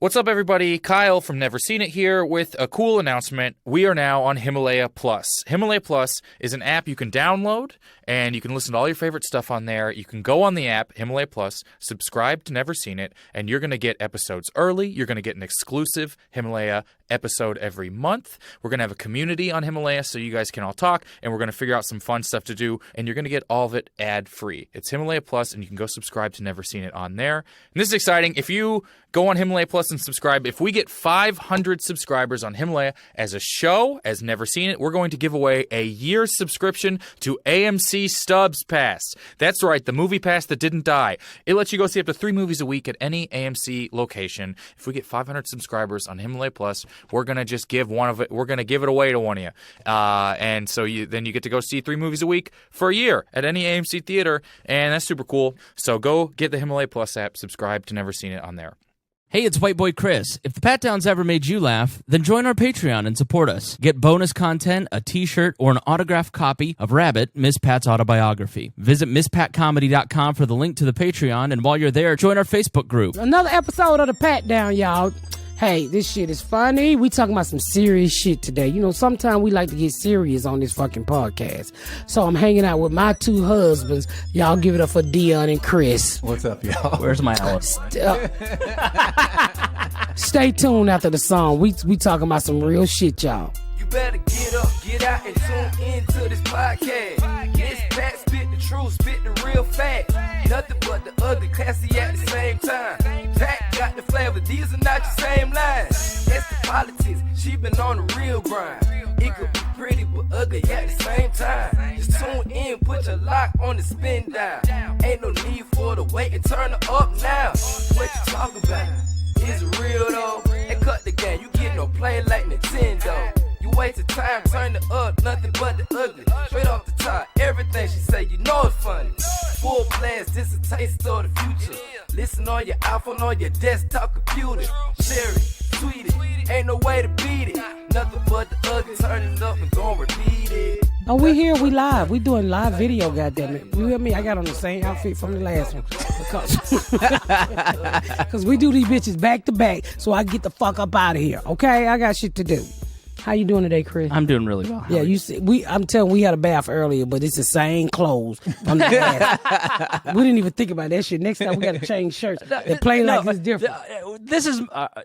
What's up, everybody? Kyle from Never Seen It here with a cool announcement. We are now on Himalaya Plus. Himalaya Plus is an app you can download, and you can listen to all your favorite stuff on there. You can go on the app, Himalaya Plus, subscribe to Never Seen It, and you're going to get episodes early. You're going to get an exclusive Himalaya episode every month. We're going to have a community on Himalaya so you guys can all talk, and we're going to figure out some fun stuff to do, and you're going to get all of it ad-free. It's Himalaya Plus, and you can go subscribe to Never Seen It on there. And this is exciting. If you go on Himalaya Plus and subscribe, if we get 500 subscribers on Himalaya as a show, as Never Seen It, we're going to give away a year's subscription to AMC Stubs Pass. That's right, the movie pass that didn't die. It lets you go see up to 3 movies a week at any AMC location. If we get 500 subscribers on Himalaya Plus, we're going to just give one of it. We're going to give it away to one of you. And so then you get to go see 3 movies a week for a year at any AMC theater, and that's super cool. So go get the Himalaya Plus app, subscribe to Never Seen It on there. Hey, it's White Boy Chris. If the Pat Downs ever made you laugh, then join our Patreon and support us. Get bonus content, a t-shirt, or an autographed copy of Rabbit, Miss Pat's autobiography. Visit MissPatComedy.com for the link to the Patreon, and while you're there, join our Facebook group. Another episode of the Pat Down, y'all. Hey, this shit is funny. We talking about some serious shit today. You know, sometimes we like to get serious on this fucking podcast. So I'm hanging out with my 2 husbands. Y'all give it up for Deon and Chris. What's up, y'all? Where's my Alice? Stay tuned after the song. We talking about some real shit, y'all. You better get up, get out, and tune into this podcast. This Pat spit the truth, spit the real fact. Nothing but the ugly, classy at the same time. Pat got the flavor, these are not your same lines. That's the politics, she been on the real grind. It could be pretty but ugly at the same time. Just tune in, put your lock on the spin down. Ain't no need for the wait and turn it up now. What you talking about? Is it real though? And cut the game, you get no play like Nintendo. You wasted time, turn it up, nothing but the ugly. Straight off the top, everything she say, you know it's funny. Full-fledged, this a taste of the future. Listen on your iPhone, on your desktop computer. Share it, tweet it, ain't no way to beat it. Nothing but the ugly, turn it up and gon' repeat it. Oh, we here, we live. We doing live video, goddammit. You hear me? I got on the same outfit from the last one. Because we do these bitches back to back, so I get the fuck up out of here, okay? I got shit to do. How you doing today, Chris? I'm doing really well. Yeah, you see, I'm telling you, we had a bath earlier, but it's the same clothes from the bath. We didn't even think about that shit. Next time we got to change shirts. They play like it's different. This is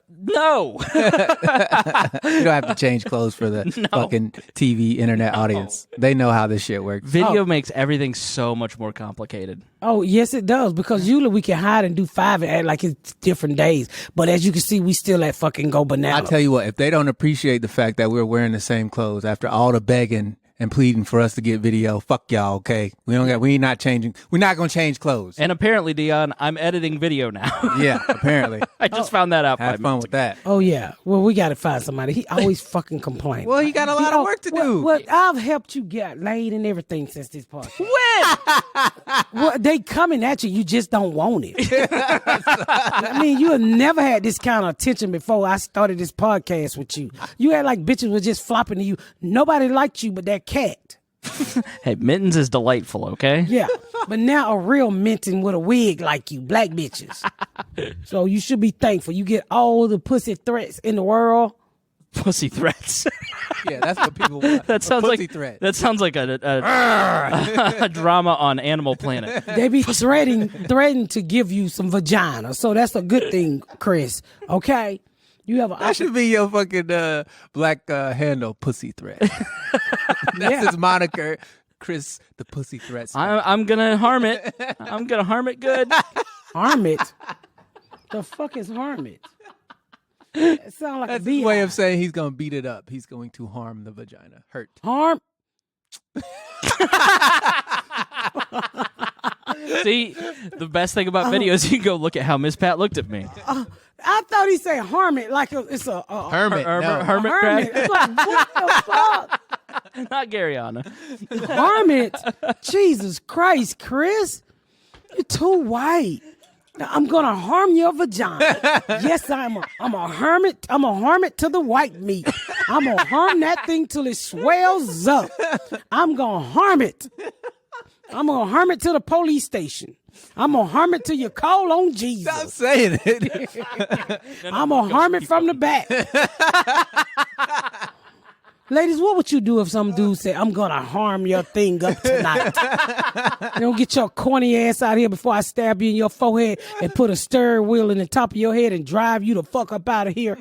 no. You don't have to change clothes for the fucking TV internet audience. They know how this shit works. Video makes everything so much more complicated. Oh, yes, it does. Because usually we can hide and do 5 and act like it's different days. But as you can see, we still at fucking go banana. I tell you what, if they don't appreciate the fact that we're wearing the same clothes after all the begging and pleading for us to get video, fuck y'all, okay? We're not gonna change clothes. And apparently, Deon, I'm editing video now. Yeah, apparently. I just found that out. Have fun with that. Oh, yeah. Well, we got to find somebody. He always fucking complains. Well, he got a lot of work to do. Well, I've helped you get laid and everything since this party. When? Well, they coming at you. You just don't want it. I mean, you have never had this kind of attention before I started this podcast with you. You had like bitches were just flopping to you. Nobody liked you but that cat. Hey, Mittens is delightful, okay? Yeah, but now a real Minton with a wig like you, black bitches. So you should be thankful. You get all the pussy threats in the world. Pussy threats. Yeah, that's what people want. That sounds like threat. That sounds like a drama on Animal Planet. They be threatening to give you some vagina. So that's a good thing, Chris. Okay? You have that should be your fucking black handle, pussy threat. That's his moniker, Chris the Pussy Threat. I'm gonna harm it. I'm gonna harm it good. Harm it? The fuck is harm it? It sounds like that's a his way of saying he's gonna beat it up. He's going to harm the vagina. Hurt. Harm. See, the best thing about video is you can go look at how Miss Pat looked at me. I thought he said harm it like it's a hermit. Hermit hermit. crab. It's like, what the fuck? Not Garyana. Hermit. Jesus Christ, Chris. You're too white. Now, I'm gonna harm your vagina. Yes, I'm a hermit. I'm a hermit to the white meat. I'm gonna harm that thing till it swells up. I'm gonna harm it. I'm gonna harm it to the police station. I'm gonna harm it till you call on Jesus. Stop saying it. I'm gonna harm it from the back. Ladies, what would you do if some dude said, I'm gonna harm your thing up tonight? You don't get your corny ass out here before I stab you in your forehead and put a steering wheel in the top of your head and drive you the fuck up out of here.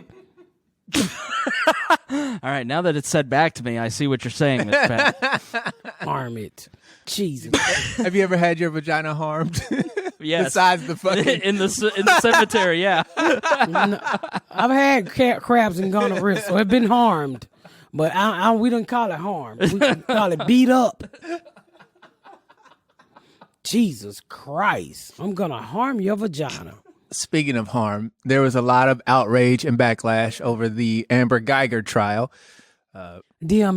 All right, now that it's said back to me, I see what you're saying, Miss Pat. Harm it. Jesus. Have you ever had your vagina harmed? Yes. Besides the fucking... in the cemetery, yeah. No, I've had crabs and gonorrhea, so it's been harmed. But we don't call it harm. We call it beat up. Jesus Christ. I'm going to harm your vagina. Speaking of harm, there was a lot of outrage and backlash over the Amber Guyger trial. Deon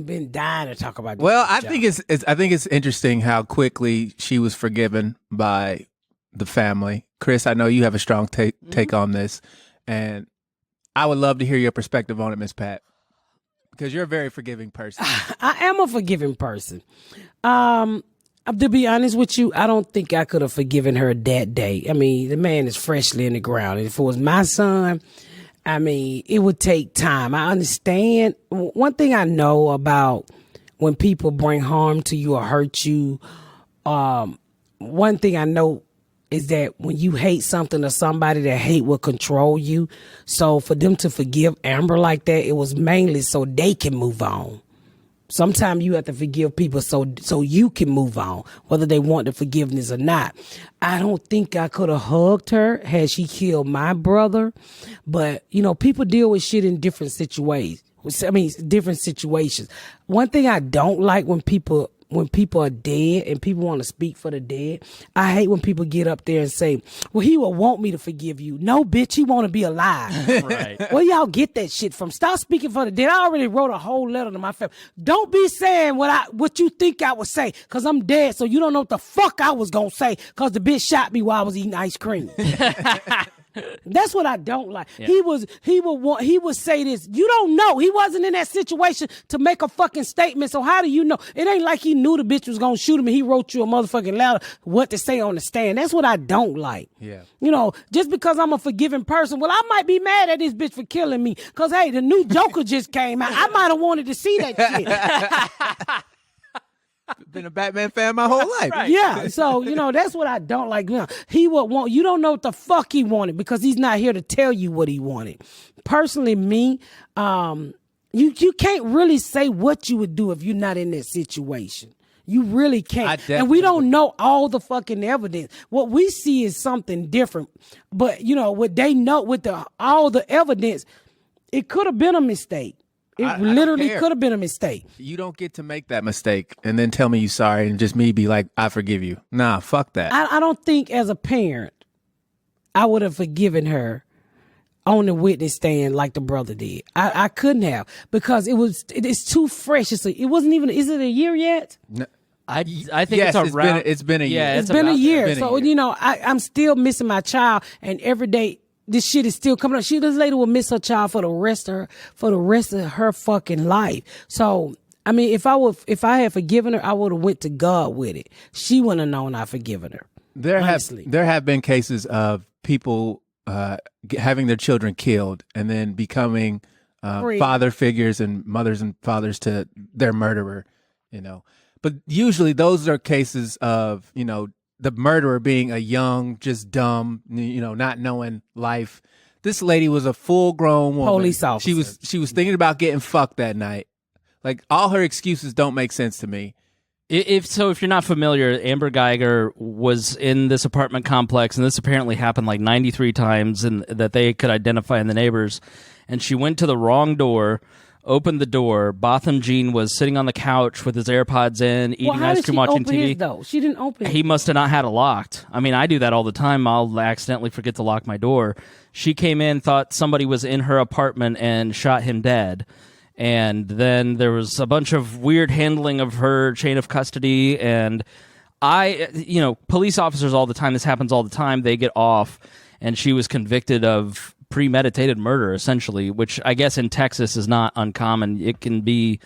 been dying to talk about this. Well, I think it's interesting how quickly she was forgiven by the family. Chris, I know you have a strong take on this, and I would love to hear your perspective on it, Miss Pat. Because you're a very forgiving person. I am a forgiving person. To be honest with you, I don't think I could have forgiven her that day. I mean, the man is freshly in the ground. If it was my son, I mean, it would take time. I understand. One thing I know about when people bring harm to you or hurt you, one thing I know is that when you hate something or somebody, that hate will control you. So for them to forgive Amber like that, it was mainly so they can move on. Sometimes you have to forgive people so you can move on, whether they want the forgiveness or not. I don't think I could have hugged her had she killed my brother. But, you know, people deal with shit in different situations. Different situations. One thing I don't like when people are dead and people want to speak for the dead, I hate when people get up there and say, well, he will want me to forgive you. No, bitch, he want to be alive. Right. Where y'all get that shit from? Stop speaking for the dead. I already wrote a whole letter to my family. Don't be saying what you think I would say, because I'm dead, so you don't know what the fuck I was going to say, because the bitch shot me while I was eating ice cream. That's what I don't like. Yeah. He would say this. You don't know. He wasn't in that situation to make a fucking statement. So how do you know? It ain't like he knew the bitch was gonna shoot him and he wrote you a motherfucking letter what to say on the stand. That's what I don't like. Yeah. You know, just because I'm a forgiving person, well, I might be mad at this bitch for killing me. Cause hey, the new Joker just came out. I might have wanted to see that shit. Been a Batman fan my whole life. Right. Yeah, so, you know, that's what I don't like. You know, he would want, you don't know what the fuck he wanted because he's not here to tell you what he wanted. Personally, me, you can't really say what you would do if you're not in that situation. You really can't. And we don't know all the fucking evidence. What we see is something different. But, you know, what they know with all the evidence, it could have been a mistake. It literally could have been a mistake. You don't get to make that mistake and then tell me you sorry and just me be like, I forgive you. Nah, fuck that. I don't think as a parent, I would have forgiven her on the witness stand like the brother did. I couldn't have, because it's too fresh. It wasn't even, is it a year yet? No. I think yes, it's around. It's been a year. Yeah, it's been a year. So, you know, I'm still missing my child, and every day this shit is still coming up. This lady will miss her child for the rest of her fucking life. So, I mean, if I had forgiven her, I would have went to God with it. She wouldn't have known I'd forgiven her. There have been cases of people having their children killed and then becoming father figures and mothers and fathers to their murderer, you know. But usually those are cases of, you know, the murderer being a young, just dumb, you know, not knowing life. This lady was a full-grown woman. Police officer. She was thinking about getting fucked that night. Like, all her excuses don't make sense to me. If you're not familiar, Amber Guyger was in this apartment complex, and this apparently happened like 93 times, and that they could identify in the neighbors. And she went to the wrong door, opened the door. Botham Jean was sitting on the couch with his AirPods in, eating ice cream, watching TV. His, though? She didn't open it. He must have not had it locked. I mean, I do that all the time. I'll accidentally forget to lock my door. She came in, thought somebody was in her apartment, and shot him dead. And then there was a bunch of weird handling of her chain of custody. And police officers all the time, this happens all the time, they get off. And she was convicted of premeditated murder, essentially, which I guess in Texas is not uncommon. It can be,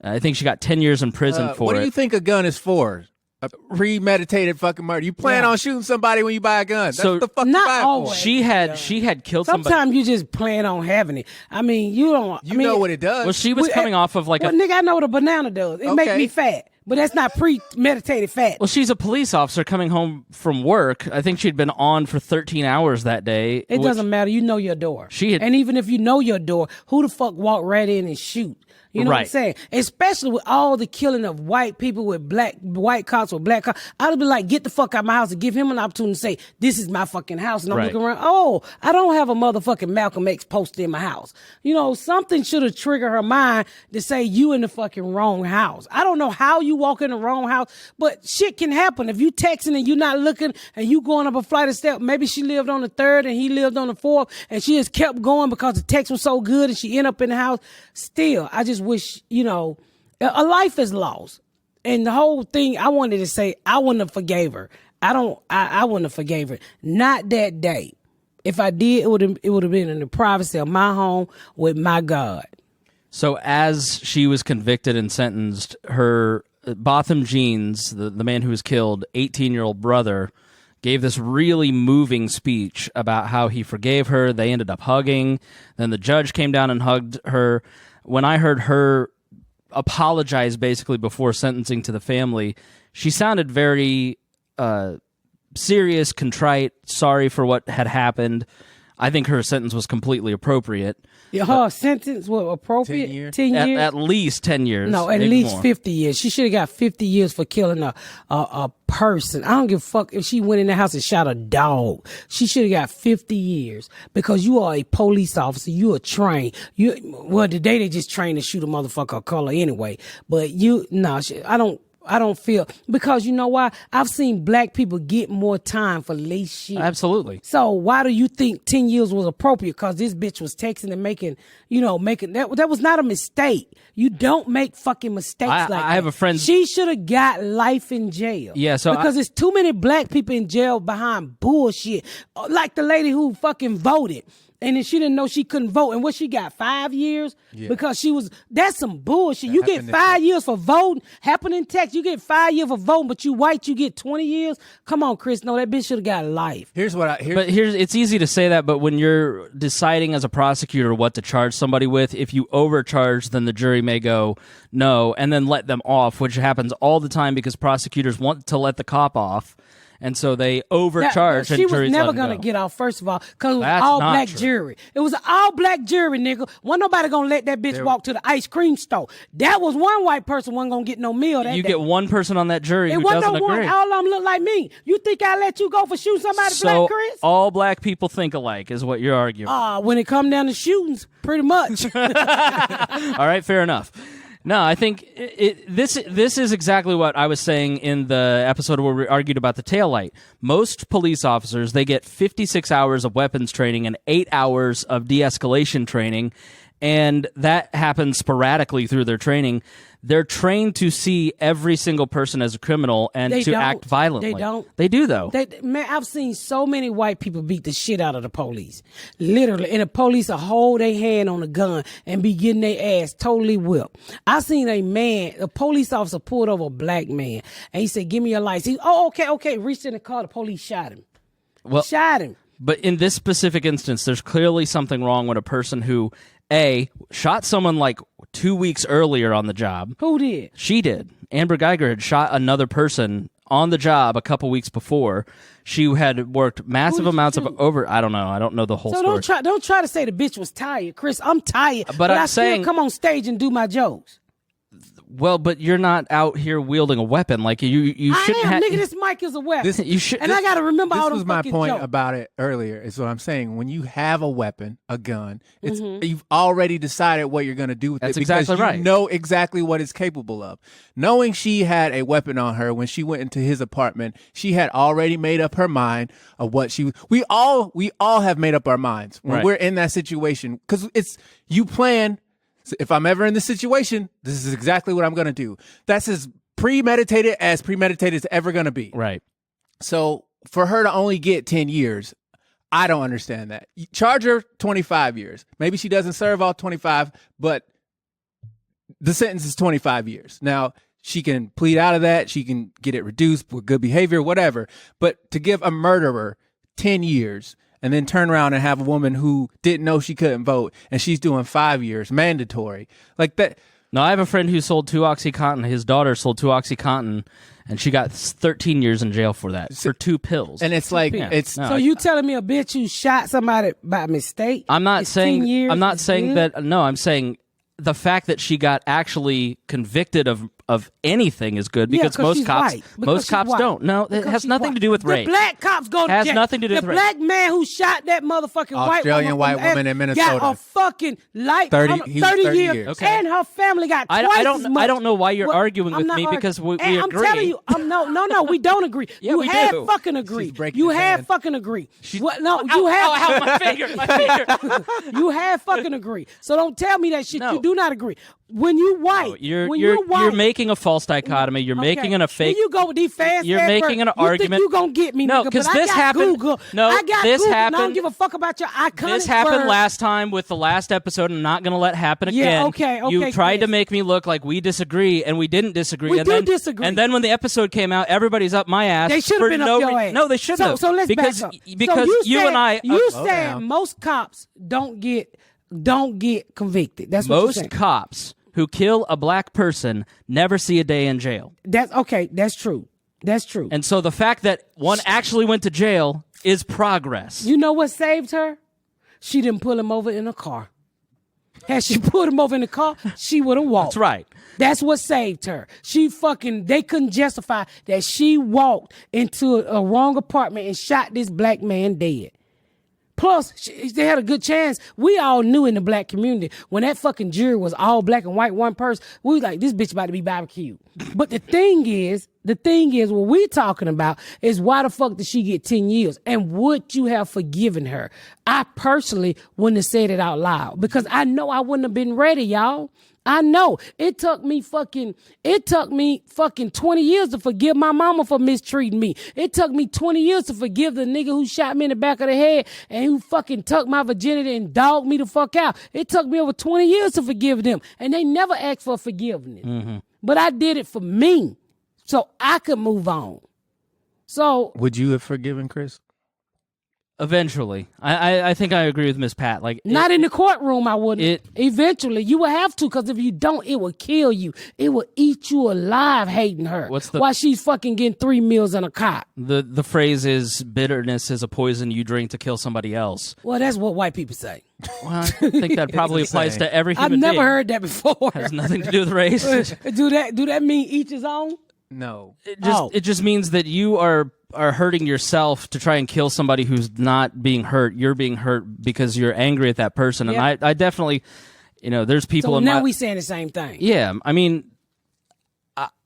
I think she got 10 years in prison for it. What do you think a gun is for? a premeditated fucking murder. You plan on shooting somebody when you buy a gun. That's So- the fuck Not you buy it always. for. She had killed somebody. Sometimes you just plan on having it. I mean, you don't. You know what it does. Well, she was coming off of like Well, nigga, I know what a banana does. It make Okay. me fat, but that's not premeditated fat. Well, she's a police officer coming home from work. I think she'd been on for 13 hours that day. It which- doesn't matter. You know your door. She had- and even if you know your door, who the fuck walk right in and shoot? You know what I'm Right. saying? Especially with all the killing of white people with white cops with black cops. I'd be like, get the fuck out of my house and give him an opportunity to say, this is my fucking house. And I'm Right. looking around, oh, I don't have a motherfucking Malcolm X poster in my house. You know, something should have triggered her mind to say you in the fucking wrong house. I don't know how you walk in the wrong house, but shit can happen. If you texting and you not looking and you going up a flight of steps, maybe she lived on the third and he lived on the fourth and she just kept going because the text was so good and she ended up in the house. Still, I just wish, you know, a life is lost. And the whole thing, I wanted to say, I wouldn't have forgave her. I wouldn't have forgave her. Not that day. If I did, it would have been in the privacy of my home with my God. So as she was convicted and sentenced, her Botham Jean's, the man who was killed, 18-year-old brother, gave this really moving speech about how he forgave her. They ended up hugging. Then the judge came down and hugged her. When I heard her apologize basically before sentencing to the family, she sounded very serious, contrite, sorry for what had happened. I think her sentence was completely appropriate. Yeah, her sentence was appropriate. 10 years? 10 years? At least 10 years. No, at maybe least more. 50 years. She should have got 50 years for killing a person. I don't give a fuck if she went in the house and shot a dog. She should have got 50 years because you are a police officer. You are trained. Well, today they just trained to shoot a motherfucker of color anyway. But I don't feel, because you know why? I've seen black people get more time for less shit. Absolutely. So why do you think 10 years was appropriate? Because this bitch was texting and making that was not a mistake. You don't make fucking mistakes like that. I have a friend. She should have got life in jail. Yeah, so because there's too many black people in jail behind bullshit. Like the lady who fucking voted. And then she didn't know she couldn't vote. And what she got, 5 years? Yeah. Because that's some bullshit. You get 5 years for voting. Happened in Texas. You get 5 years for voting, but you white, you get 20 years? Come on, Chris. No, that bitch should have got life. It's easy to say that, but when you're deciding as a prosecutor what to charge somebody with, if you overcharge, then the jury may go no, and then let them off, which happens all the time because prosecutors want to let the cop off. And so they overcharge. She and was juries never let them going to go. get off, first of all, because it was That's all not black true. jury. It was an all black jury, nigga. Wasn't nobody going to let that bitch walk to the ice cream store. That was one white person wasn't going to get no meal that You day. get one person on that jury It who wasn't doesn't no one. agree. All of them look like me. You think I let you go for shooting somebody So black, Chris? all black people think alike is what you're arguing. When it come down to shootings, pretty much. All right, fair enough. No, I think this is exactly what I was saying in the episode where we argued about the taillight. Most police officers, they get 56 hours of weapons training and 8 hours of de-escalation training, and that happens sporadically through their training. They're trained to see every single person as a criminal and They to don't. act violently. They don't. They do, though. Man, I've seen so many white people beat the shit out of the police. Literally. And the police will hold their hand on a gun and be getting their ass totally whipped. I seen a police officer pulled over a black man and he said, give me your license. Okay. Reached in the car, the police shot him. Shot him. But in this specific instance, there's clearly something wrong with a person who, A, shot someone like 2 weeks earlier on the job. Who did? She did. Amber Guyger had shot another person on the job a couple weeks before. She had worked massive amounts of I don't know. I don't know the whole story. Don't try to say the bitch was tired. Chris, I'm tired. But I'm I saying, still come on stage and do my jokes. Well, but you're not out here wielding a weapon. Like you shouldn't have. Nigga, this mic is a weapon. I got to remember all This them was my fucking point jokes. about it earlier, is what I'm saying. When you have a weapon, a gun, you've already decided what you're going to do with That's it because exactly right. you know exactly what it's capable of. Knowing she had a weapon on her when she went into his apartment, she had already made up her mind of what she. We all have made up our minds when Right. we're in that situation, because you plan. So if I'm ever in this situation, this is exactly what I'm going to do. That's as premeditated as ever going to be. Right. So for her to only get 10 years, I don't understand that. You charge her 25 years. Maybe she doesn't serve all 25, but the sentence is 25 years. Now, she can plead out of that. She can get it reduced with good behavior, whatever. But to give a murderer 10 years and then turn around and have a woman who didn't know she couldn't vote and she's doing 5 years mandatory like that. No, I have a friend who sold 2 OxyContin. His daughter sold 2 OxyContin, and she got 13 years in jail for that, for 2 pills. And it's like, Yeah. it's No, So you telling me a bitch who shot somebody by mistake? I'm not is saying 10 years I'm not is saying good? that. No, I'm saying the fact that she got actually convicted of anything is good Yeah, because 'cause most she's cops white. Because she's white. don't. No, it Because has she's nothing white. to do with the race. black cops go to Has jail. nothing to do the with race. black man who shot that motherfucking Australian white woman in Minnesota. got a fucking life 30 30, he was 30 years, years. Okay. and her family got twice I as don't much. know why you're Well, arguing I'm with not me arguing. because we And agree. I'm telling you, no, we don't agree. Yeah, you we have do. fucking agree. She's breaking You his have hand. fucking agree. What? No, you Ow, have. ow, my finger, my finger. You have fucking agree. So don't tell me that shit. No. You do not agree. When you white, when You're white, making a false dichotomy. You're making a fake. When you go with these fast, You're ass making an words, you argument. Think you gonna get me? No, nigga, 'cause but this I got happened- Google. no, I got this Google, and I don't happened- give a fuck about your iconic. This happened words. last time with the last episode. I'm not going to let happen Yeah, again. okay, You tried to Chris. make me look like we disagree, and we didn't disagree. We and do then, disagree. And then when the episode came out, everybody's up my ass. They should for have been no up your ass. No, they shouldn't have. So let's because back up. because so you said, and I. You slow said down. most cops don't get convicted. That's what you're most saying. cops who kill a black person never see a day in jail. That's okay. That's true. That's true. And so the fact that one actually went to jail is progress. You know what saved her? She didn't pull him over in a car. Had she put him over in the car, she would have walked. That's right. That's what saved her. They couldn't justify that she walked into a wrong apartment and shot this black man dead. Plus, they had a good chance. We all knew in the black community when that fucking jury was all black and white, one person, we was like, this bitch about to be barbecued. But the thing is, what we talking about is why the fuck did she get 10 years? And would you have forgiven her? I personally wouldn't have said it out loud because I know I wouldn't have been ready, y'all. I know. It took me fucking 20 years to forgive my mama for mistreating me. It took me 20 years to forgive the nigga who shot me in the back of the head and who fucking took my virginity and dogged me the fuck out. It took me over 20 years to forgive them. And they never asked for forgiveness. Mm-hmm. But I did it for me so I could move on. So Would you have forgiven Chris? Eventually. I think I agree with Miss Pat. Like not in the courtroom, I wouldn't. it- Eventually, you will have to, because if you don't, it will kill you. It will eat you alive hating her. What's the- While she's fucking getting 3 meals in a cot. the phrase is bitterness is a poison you drink to kill somebody else. Well, that's what white people say. Well, I think that probably It's the applies same. to every I've human never being. heard that before. Has nothing to do with race. Do that mean each his own? No. It just means that you are hurting yourself to try and kill somebody who's not being hurt. You're being hurt because you're angry at that person. And Yeah. I definitely, there's people So in now my... we saying the same thing. Yeah, I mean,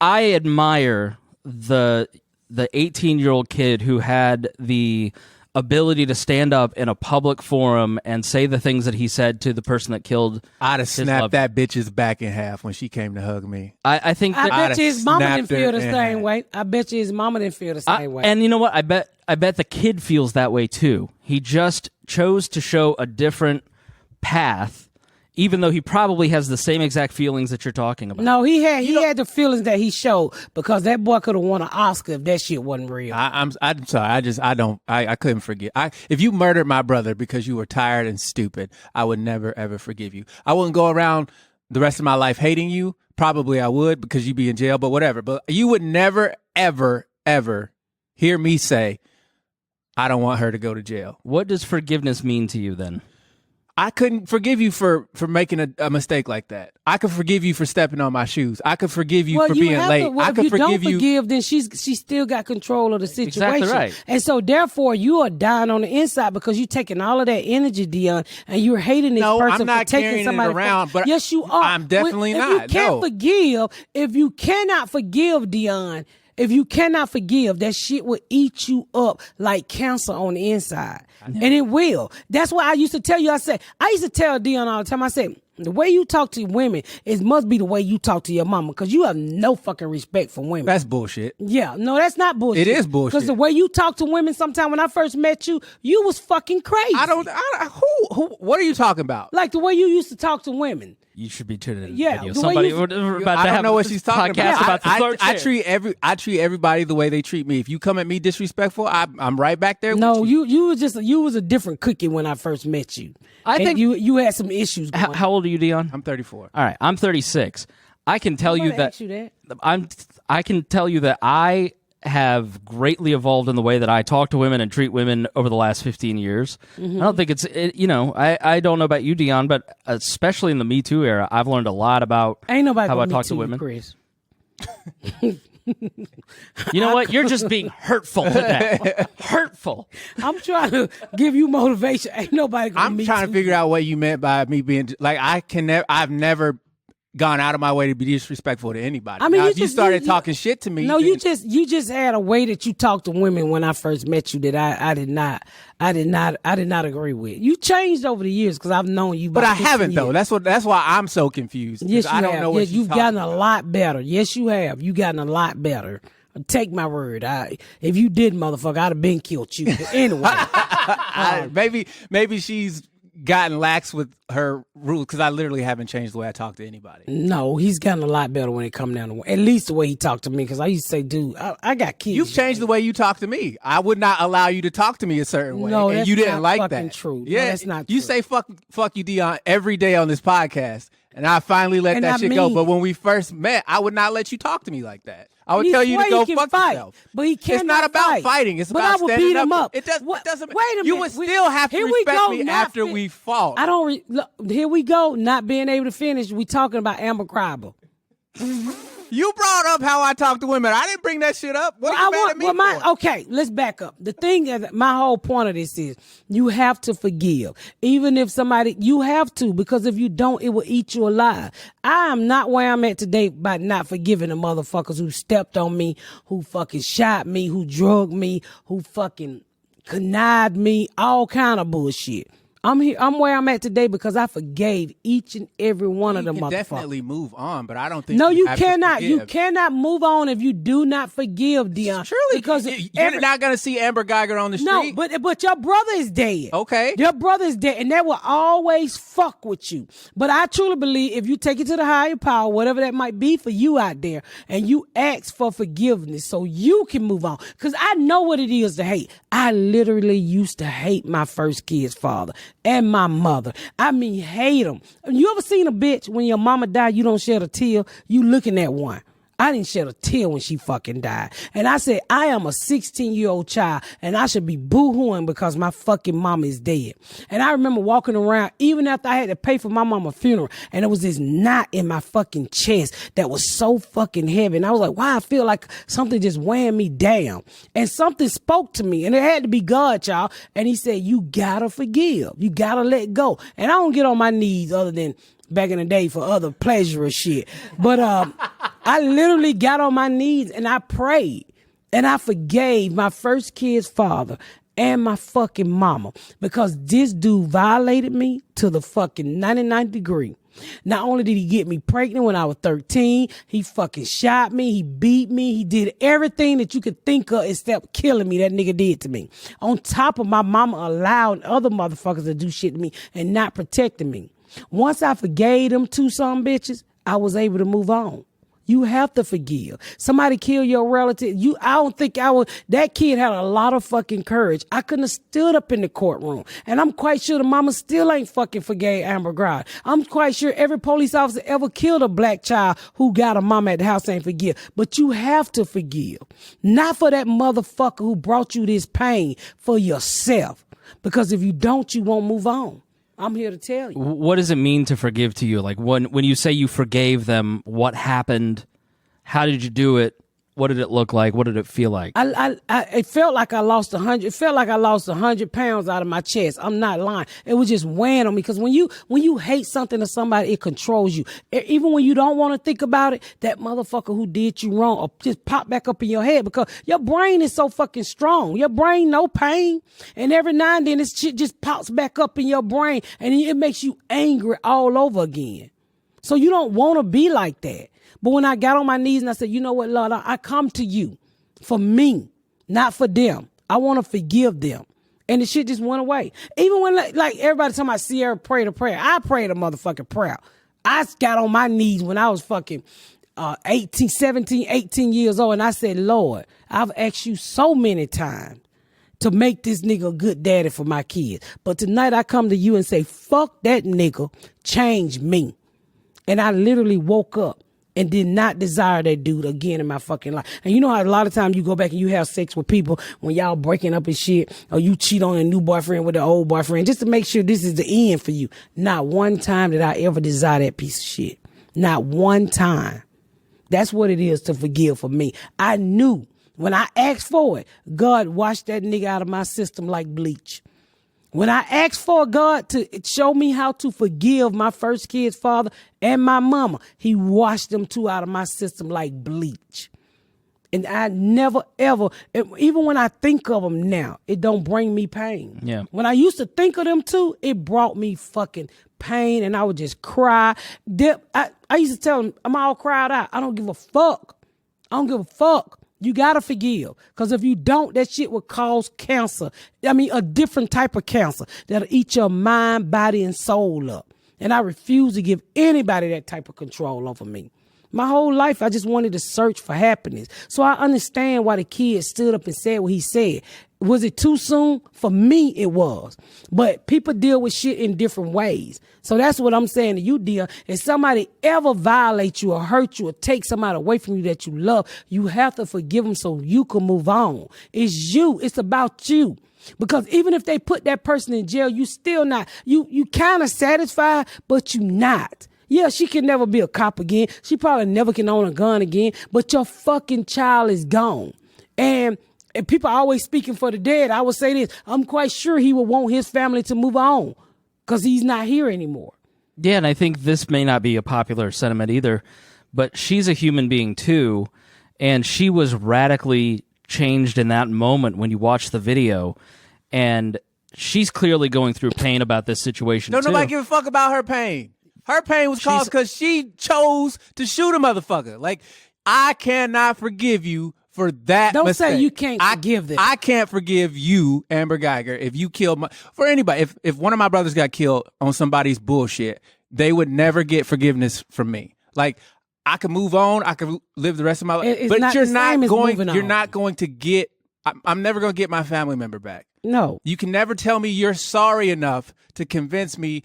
I admire the 18-year-old kid who had the ability to stand up in a public forum and say the things that he said to the person that killed. I'd have his snapped love. that bitch's back in half when she came to hug me. I think I that, bet you his mama didn't snapped her feel the in same half. way. I bet you his mama didn't feel the same way. and you know what? I bet the kid feels that way too. He just chose to show a different path, even though he probably has the same exact feelings that you're talking about. No, he had the feelings that he showed because that boy could have won an Oscar if that shit wasn't real. I'm sorry. I couldn't forget. If you murdered my brother because you were tired and stupid, I would never ever forgive you. I wouldn't go around the rest of my life hating you. Probably I would because you'd be in jail, but whatever. But you would never ever ever hear me say, I don't want her to go to jail. What does forgiveness mean to you then? I couldn't forgive you for making a mistake like that. I could forgive you for stepping on my shoes. I could forgive you for being have late. To, well, I if could you don't forgive you. forgive, then she still got control of the situation. Exactly right. And so therefore you are dying on the inside because you're taking all of that energy, Deon, and you're hating this No, person I'm not for taking carrying it somebody around, but yes, you are. I'm definitely if not, You can't no. forgive. If you cannot forgive, Deon, if you cannot forgive, that shit will eat you up like cancer on the inside. And it will. That's why I used to tell you, I used to tell Deon all the time, I said, The way you talk to women, it must be the way you talk to your mama, because you have no fucking respect for women. That's bullshit. Yeah, no, that's not bullshit. It is bullshit. Because the way you talk to women, sometime when I first met you, you was fucking crazy. Who? What are you talking about? Like the way you used to talk to women. You should be tuning in. Yeah, Video. the way Somebody you- we're about I to don't have know what she's talking podcast about. the third I chair. treat everybody the way they treat me. If you come at me disrespectful, I'm right back there. No, with you was a different cookie when I first met you. I think you had some issues. Going. How old are you, Deon? I'm 34. All right, I'm 36. I can tell you that, I can tell you that I have greatly evolved in the way that I talk to women and treat women over the last 15 years. Mm-hmm. I don't think I don't know about you, Deon, but especially in the Me Too era, I've learned a lot about Ain't nobody how I gonna talk meet to you, women. Chris. You know what? You're just being hurtful today. Hurtful. I'm trying to give you motivation. Ain't nobody gonna I'm meet trying you. to figure out what you meant by me being like I've never gone out of my way to be disrespectful to anybody. I mean, now, you if you just- started you- talking shit to me, No, then- you just had a way that you talked to women when I first met you that I did not agree with. You changed over the years because I've known you. But about I 15 haven't though. years. That's why I'm so confused. 'cause Yes, you I don't have. know what Yes, she's you've talking gotten about. a lot better. Yes, you have. You gotten a lot better. Take my word. If you did, motherfucker, I'd have been killed you. But anyway, Maybe she's gotten lax with her rules because I literally haven't changed the way I talk to anybody. no, he's gotten a lot better when it come down to at least the way he talked to me. Because I used to say, dude, I got kids. You've changed the way you talk to me. I would not allow you to talk to me a certain way. No, and that's you didn't not like fucking that. true. No, Yeah, that's not You true. say fuck you, Deon, every day on this podcast, and I finally let And that I shit go. mean- But when we first met, I would not let you talk to me like that. I would He tell you to swear go he can fuck fight, yourself. but he It's not cannot about fight. fighting. It's But about I will standing beat him up. It doesn't. Wait a You minute. would still have to Here we respect go, me not after fi- we fought. I don't. Look, here we go. Not being able to finish. We talking about Amber Guyger. You brought up how I talk to women. I didn't bring that shit up. What are you mad at me for? Okay, let's back up. The thing is, my whole point of this is you have to forgive. Even if somebody, you have to, because if you don't, it will eat you alive. I am not where I'm at today by not forgiving the motherfuckers who stepped on me, who fucking shot me, who drugged me, who fucking connived me, all kind of bullshit. I'm here. I'm where I'm at today because I forgave each and every one of them You can motherfuckers. definitely move on, but I don't think No, you have to cannot. You forgive. cannot move on if you do not forgive, Deon. Truly, because you're not going to see Amber Guyger on the no, street. but your brother is dead. Okay. Your brother is dead, and that will always fuck with you. But I truly believe if you take it to the higher power, whatever that might be for you out there, and you ask for forgiveness so you can move on. Because I know what it is to hate. I literally used to hate my first kid's father and my mother. I mean, hate them. You ever seen a bitch when your mama died, you don't shed a tear? You looking at one. I didn't shed a tear when she fucking died. And I said, I am a 16-year-old child and I should be boo-hooing because my fucking mama is dead. And I remember walking around even after I had to pay for my mama's funeral and there was this knot in my fucking chest that was so fucking heavy. And I was like, why I feel like something just weighing me down. And something spoke to me and it had to be God, y'all. And he said, you gotta forgive. You gotta let go. And I don't get on my knees other than back in the day for other pleasurous shit. But I literally got on my knees and I prayed and I forgave my first kid's father and my fucking mama because this dude violated me to the fucking 99th degree. Not only did he get me pregnant when I was 13, he fucking shot me, he beat me, he did everything that you could think of except killing me. That nigga did to me. On top of my mama allowing other motherfuckers to do shit to me and not protecting me. Once I forgave them two some bitches, I was able to move on. You have to forgive. Somebody kill your relative. I don't think that kid had a lot of fucking courage. I couldn't have stood up in the courtroom. And I'm quite sure the mama still ain't fucking forgave Amber Guyger. I'm quite sure every police officer ever killed a black child who got a mama at the house ain't forgive. But you have to forgive. Not for that motherfucker who brought you this pain, for yourself. Because if you don't, you won't move on. I'm here to tell you. What does it mean to forgive to you? Like when you say you forgave them, what happened? How did you do it? What did it look like? What did it feel like? It felt like I lost 100. It felt like I lost 100 pounds out of my chest. I'm not lying. It was just weighing on me because when you hate something or somebody, it controls you. Even when you don't want to think about it, that motherfucker who did you wrong will just pop back up in your head because your brain is so fucking strong. Your brain no pain, and every now and then this shit just pops back up in your brain, and it makes you angry all over again. So you don't want to be like that. But when I got on my knees and I said, you know what, Lord, I come to you for me, not for them. I want to forgive them. And the shit just went away. Even when, like everybody talking about Sierra prayed a prayer. I prayed a motherfucking prayer. I got on my knees when I was fucking 17, 18 years old. And I said, Lord, I've asked you so many times to make this nigga a good daddy for my kids. But tonight I come to you and say, fuck that nigga, change me. And I literally woke up and did not desire that dude again in my fucking life. And you know how a lot of times you go back and you have sex with people when y'all breaking up and shit, or you cheat on a new boyfriend with the old boyfriend just to make sure this is the end for you. Not one time did I ever desire that piece of shit. Not one time. That's what it is to forgive for me. I knew when I asked for it, God washed that nigga out of my system like bleach. When I asked for God to show me how to forgive my first kid's father and my mama, he washed them two out of my system like bleach. And I never, ever, even when I think of them now, it don't bring me pain. Yeah. When I used to think of them two, it brought me fucking pain, and I would just cry. I used to tell them, I'm all cried out. I don't give a fuck. I don't give a fuck. You gotta forgive, because if you don't, that shit will cause cancer. I mean, a different type of cancer that'll eat your mind, body, and soul up. And I refuse to give anybody that type of control over me. My whole life, I just wanted to search for happiness. So I understand why the kid stood up and said what he said. Was it too soon? For me, it was. But people deal with shit in different ways. So that's what I'm saying to you, Deon. If somebody ever violates you or hurt you or take somebody away from you that you love, you have to forgive them so you can move on. It's you. It's about you. Because even if they put that person in jail, you still not. You kind of satisfied, but you not. Yeah, she can never be a cop again. She probably never can own a gun again. But your fucking child is gone. And people are always speaking for the dead. I would say this. I'm quite sure he would want his family to move on because he's not here anymore. Yeah, and I think this may not be a popular sentiment either, but she's a human being too, and she was radically changed in that moment when you watch the video, and she's clearly going through pain about this situation Don't too. nobody give a fuck about her pain. Her pain was caused because she chose to shoot a motherfucker. Like, I cannot forgive you for that Don't mistake. say you can't forgive them. I can't forgive you, Amber Guyger, if you killed for anybody. If one of my brothers got killed on somebody's bullshit, they would never get forgiveness from me. Like, I could move on. I could live the rest of my life. It's but not you're the not same as going. moving You're on. not going to get. I'm never going to get my family member back. No. You can never tell me you're sorry enough to convince me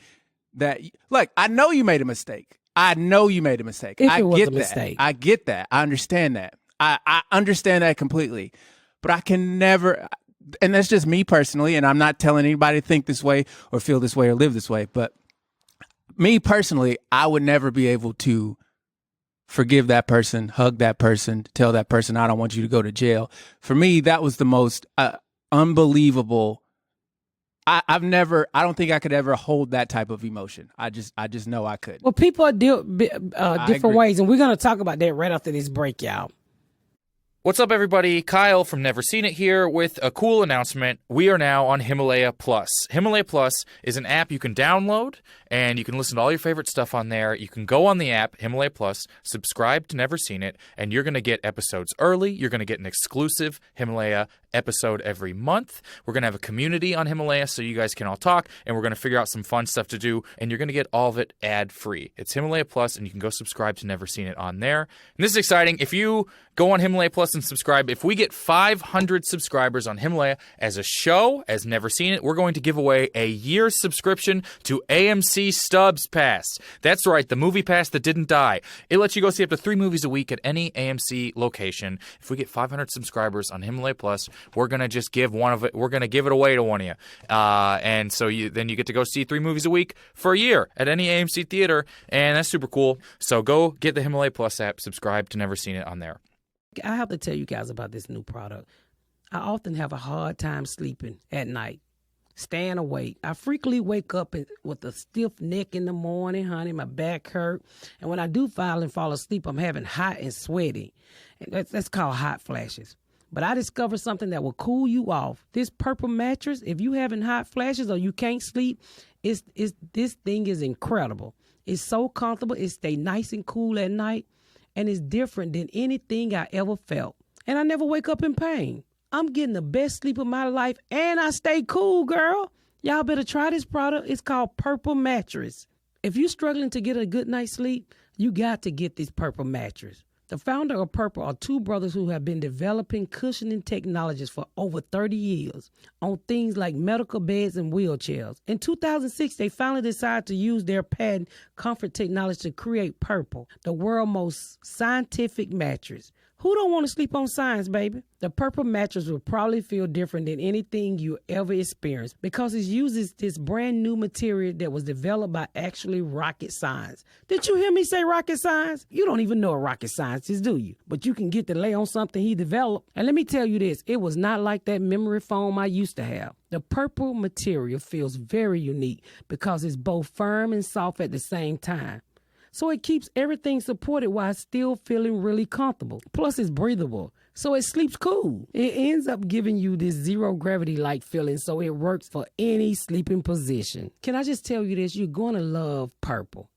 that. Look, I know you made a mistake. I know you made a mistake. If I it was get a that. mistake. I get that. I understand that. I understand that completely. But I can never, and that's just me personally, and I'm not telling anybody to think this way or feel this way or live this way, but me personally, I would never be able to forgive that person, hug that person, tell that person, I don't want you to go to jail. For me, that was the most unbelievable. I don't think I could ever hold that type of emotion. I just know I could. Well, people are different agree. ways, and we're going to talk about that right after this break, y'all. What's up, everybody? Kyle from Never Seen It here with a cool announcement. We are now on Himalaya Plus. Himalaya Plus is an app you can download, and you can listen to all your favorite stuff on there. You can go on the app, Himalaya Plus, subscribe to Never Seen It, and you're going to get episodes early. You're going to get an exclusive Himalaya episode every month. We're going to have a community on Himalaya so you guys can all talk, and we're going to figure out some fun stuff to do, and you're going to get all of it ad-free. It's Himalaya Plus, and you can go subscribe to Never Seen It on there. And this is exciting. If you go on Himalaya Plus and subscribe, if we get 500 subscribers on Himalaya as a show, as Never Seen It, we're going to give away a year's subscription to AMC Stubs Pass. That's right, the movie pass that didn't die. It lets you go see up to 3 movies a week at any AMC location. If we get 500 subscribers on Himalaya Plus, we're going to just give one of it. We're going to give it away to one of you. And so then you get to go see 3 movies a week for a year at any AMC theater. And that's super cool. So go get the Himalaya Plus app, subscribe to Never Seen It on there. I have to tell you guys about this new product. I often have a hard time sleeping at night, staying awake. I frequently wake up with a stiff neck in the morning, honey. My back hurt. And when I do finally fall asleep, I'm having hot and sweaty. And that's called hot flashes. But I discovered something that will cool you off. This purple mattress, if you having hot flashes or you can't sleep, this thing is incredible. It's so comfortable. It stay nice and cool at night. And it's different than anything I ever felt. And I never wake up in pain. I'm getting the best sleep of my life, and I stay cool, girl. Y'all better try this product. It's called Purple Mattress. If you're struggling to get a good night's sleep, you got to get this Purple Mattress. The founder of Purple are two brothers who have been developing cushioning technologies for over 30 years on things like medical beds and wheelchairs. In 2006, they finally decided to use their patent comfort technology to create Purple, the world's most scientific mattress. Who don't want to sleep on science, baby? The Purple mattress will probably feel different than anything you ever experienced because it uses this brand new material that was developed by actually rocket science. Did you hear me say rocket science? You don't even know what rocket science is, do you? But you can get to lay on something he developed. And let me tell you this, it was not like that memory foam I used to have. The Purple material feels very unique because it's both firm and soft at the same time. So it keeps everything supported while still feeling really comfortable. Plus, it's breathable, so it sleeps cool. It ends up giving you this zero gravity-like feeling, so it works for any sleeping position. Can I just tell you this? You're going to love Purple.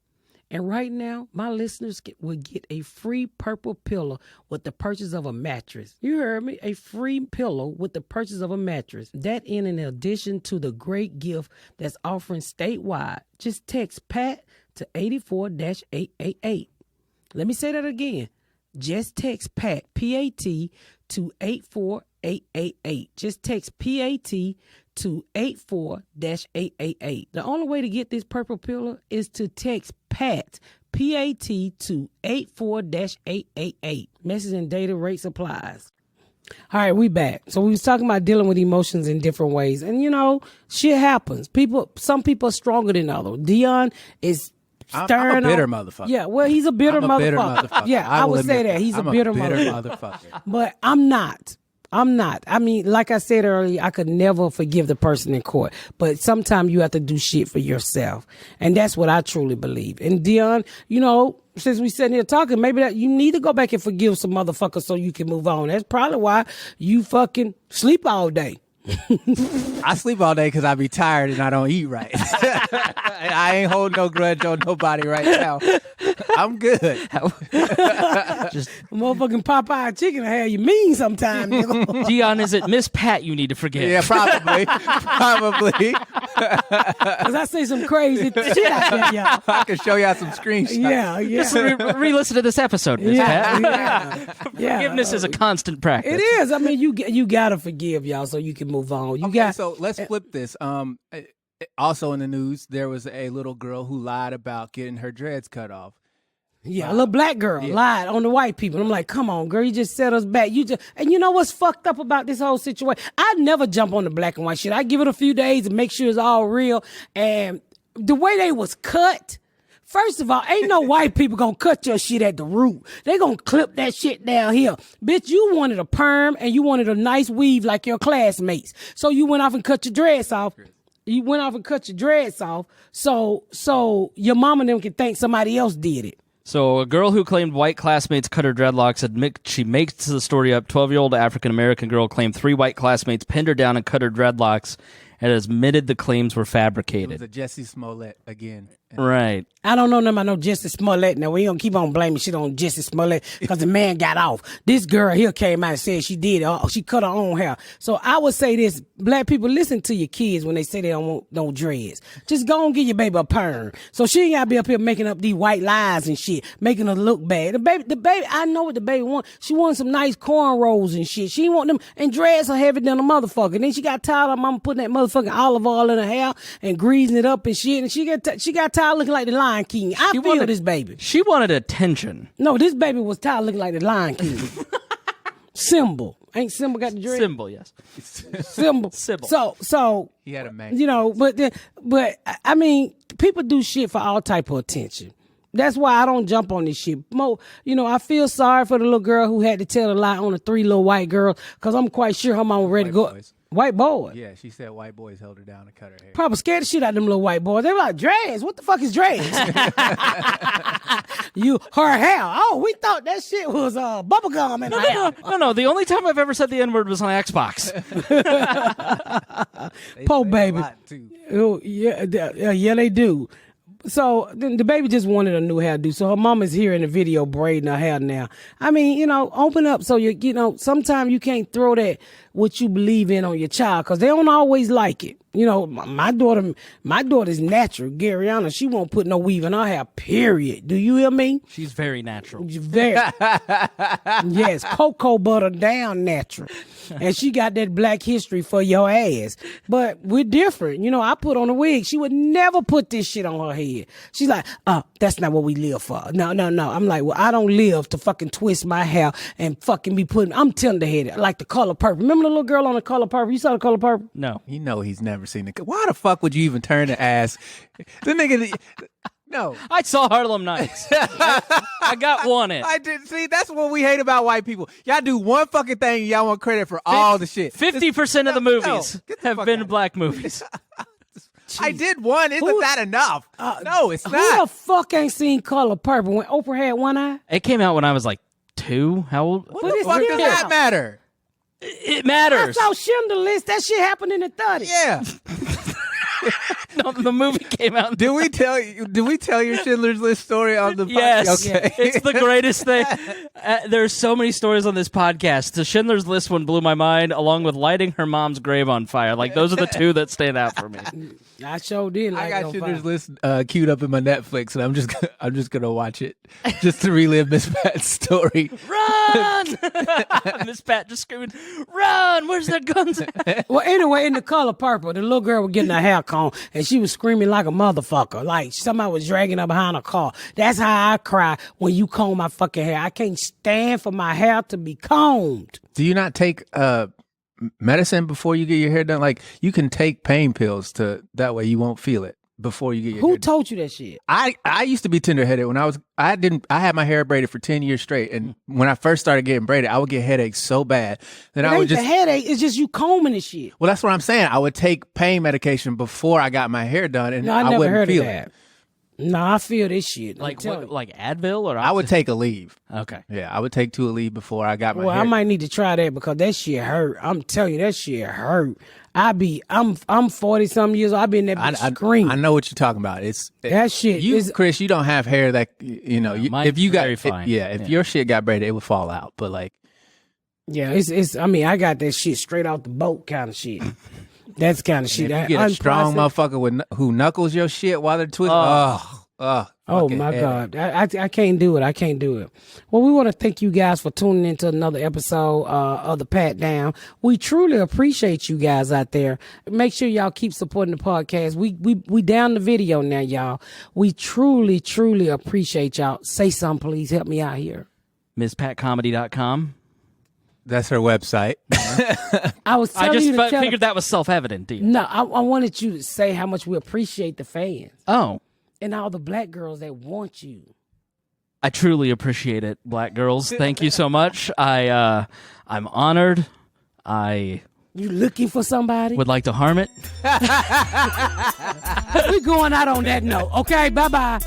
And right now, my listeners will get a free Purple pillow with the purchase of a mattress. You heard me, a free pillow with the purchase of a mattress. That in addition to the great gift that's offering statewide. Just text PAT to 84-888. Let me say that again. Just text PAT, P-A-T, to 84888. Just text P-A-T to 84-888. The only way to get this Purple pillow is to text PAT, P-A-T, to 84-888. Message and data rate applies. All right, we back. So we was talking about dealing with emotions in different ways. And, you know, shit happens. Some people are stronger than others. Deon is stern. I'm a bitter motherfucker. Yeah, well, he's a bitter motherfucker. Yeah, I would say that. He's a bitter motherfucker. But I'm not. I mean, like I said earlier, I could never forgive the person in court. But sometimes you have to do shit for yourself. And that's what I truly believe. And Deon, you know, since we sitting here talking, maybe that you need to go back and forgive some motherfuckers so you can move on. That's probably why you fucking sleep all day. I sleep all day because I be tired and I don't eat right. I ain't holding no grudge on nobody right now. I'm good. Just motherfucking Popeye chicken will have you mean sometimes. Deon, is it Miss Pat you need to forgive? Yeah, probably. Probably. Because I say some crazy shit out there, y'all. I can show y'all some screenshots. Yeah. Just re-listen to this episode, Miss Pat. Yeah. Forgiveness is a constant practice. It is. I mean, you gotta forgive, y'all, so you can move on. So let's flip this. Also in the news, there was a little girl who lied about getting her dreads cut off. Yeah, a little black girl lied on the white people. I'm like, come on, girl, you just set us back. And you know what's fucked up about this whole situation? I never jump on the black and white shit. I give it a few days and make sure it's all real. And the way they was cut, first of all, ain't no white people gonna cut your shit at the root. They gonna clip that shit down here. Bitch, you wanted a perm and you wanted a nice weave like your classmates. So you went off and cut your dreads off. So your mama and them can think somebody else did it. So a girl who claimed white classmates cut her dreadlocks she makes the story up. 12-year-old African-American girl claimed 3 white classmates pinned her down and cut her dreadlocks and admitted the claims were fabricated. It was a Jussie Smollett again. Right. I don't know nothing about no Jussie Smollett. Now, we ain't gonna keep on blaming shit on Jussie Smollett because the man got off. This girl here came out and said she did it. She cut her own hair. So I would say this, black people, listen to your kids when they say they don't want no dreads. Just go and give your baby a perm. So she ain't gotta be up here making up these white lies and shit, making her look bad. The baby, I know what the baby want. She wanted some nice cornrows and shit. She didn't want them, and dreads are heavier than a motherfucker. Then she got tired of mama putting that motherfucking olive oil in her hair and greasing it up and shit. And she got tired looking like the Lion King. I feel this baby. She wanted attention. No, this baby was tired looking like the Lion King. Symbol. Ain't Symbol got the dread? Symbol, yes. Symbol. So he had a man. You know, but I mean, people do shit for all type of attention. That's why I don't jump on this shit. I feel sorry for the little girl who had to tell a lie on the 3 little white girls, because I'm quite sure her mom ready to go. Boys. White boy. Yeah, she said white boys held her down and cut her hair. Probably scared the shit out of them little white boys. They were like, drags. What the fuck is drags? Her hair. Oh, we thought that shit was bubble gum in her hair. No. The only time I've ever said the N-word was on Xbox. Poor baby. Oh, yeah, they do. So the baby just wanted a new hairdo. So her mom is here in the video braiding her hair now. I mean, open up so sometimes you can't throw that what you believe in on your child, because they don't always like it. My daughter's natural. Garyana, she won't put no weave in her hair, period. Do you hear me? She's very natural. Yes, cocoa butter down natural. And she got that black history for your ass. But we're different. I put on a wig. She would never put this shit on her head. She's like, that's not what we live for. No. I'm like, well, I don't live to fucking twist my hair and fucking be I'm tender-headed, like The Color Purple. Remember the little girl on The Color Purple? You saw The Color Purple? No. He's never seen it. Why the fuck would you even turn to ask? The nigga... No. I saw Harlem Nights. I got one in. I did. See, that's what we hate about white people. Y'all do one fucking thing and y'all want credit for all the shit. 50% of the movies have been black movies. I did one. Isn't that enough? No, it's Who not. the fuck ain't seen Color Purple when Oprah had one eye? It came out when I was like 2. How old? What the fuck does that matter? It matters. I saw Schindler's List. That shit happened in the 30s. Yeah. No, the movie came out. Did we tell your Schindler's List story on the podcast? Yes. Okay. It's the greatest thing. There's so many stories on this podcast. The Schindler's List one blew my mind, along with lighting her mom's grave on fire. Like, those are the two that stand out for me. I sure did. I got Schindler's List queued up in my Netflix, and I'm just gonna watch it just to relive Miss Pat's story. Run! Miss Pat just screaming, "Run! Where's their guns at?" Well, anyway, in The Color Purple, the little girl was getting her hair combed, and she was screaming like a motherfucker, like somebody was dragging her behind a car. That's how I cry when you comb my fucking hair. I can't stand for my hair to be combed. Do you not take medicine before you get your hair done? Like, you can take pain pills that way you won't feel it before you get your hair done. Who told you that shit? I used to be tender-headed when I had my hair braided for 10 years straight, and when I first started getting braided, I would get headaches so bad that I would just... the headache, it's just you combing the shit. Well, that's what I'm saying. I would take pain medication before I got my hair done, and I never wouldn't heard feel of that. it. No, I feel this shit. Like Advil or I would take Aleve. Okay. Yeah, I would take 2 Aleve before I got my hair. Well, I might need to try that because that shit hurt. I'm telling you, that shit hurt. I'm 40 something years old. I be in that bitch screaming. I know what you're talking about. That shit. Chris, you don't have hair that if you got fine. If your shit got braided, it would fall out. But like, yeah, it's. I mean, I got that shit straight out the boat kind of shit. That's kind of shit. If you get a strong motherfucker who knuckles your shit while they're twisting. Oh my God. I can't do it. I can't do it. Well, we want to thank you guys for tuning into another episode of the Pat Down. We truly appreciate you guys out there. Make sure y'all keep supporting the podcast. We down the video now, y'all. We truly, truly appreciate y'all. Say something, please. Help me out here. MissPatComedy.com. That's her website. I just figured that was self-evident, Deon. No, I wanted you to say how much we appreciate the fans. Oh. And all the black girls that want you. I truly appreciate it, black girls. Thank you so much. I'm honored. You looking for somebody? Would like to harm it. We're going out on that note. Okay, bye-bye.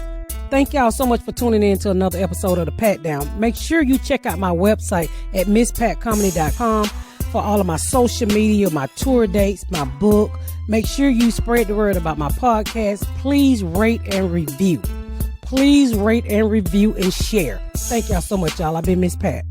Thank y'all so much for tuning in to another episode of The Pat Down. Make sure you check out my website at misspatcomedy.com for all of my social media, my tour dates, my book. Make sure you spread the word about my podcast. Please rate and review. Please rate and review and share. Thank y'all so much, y'all. I've been Miss Pat.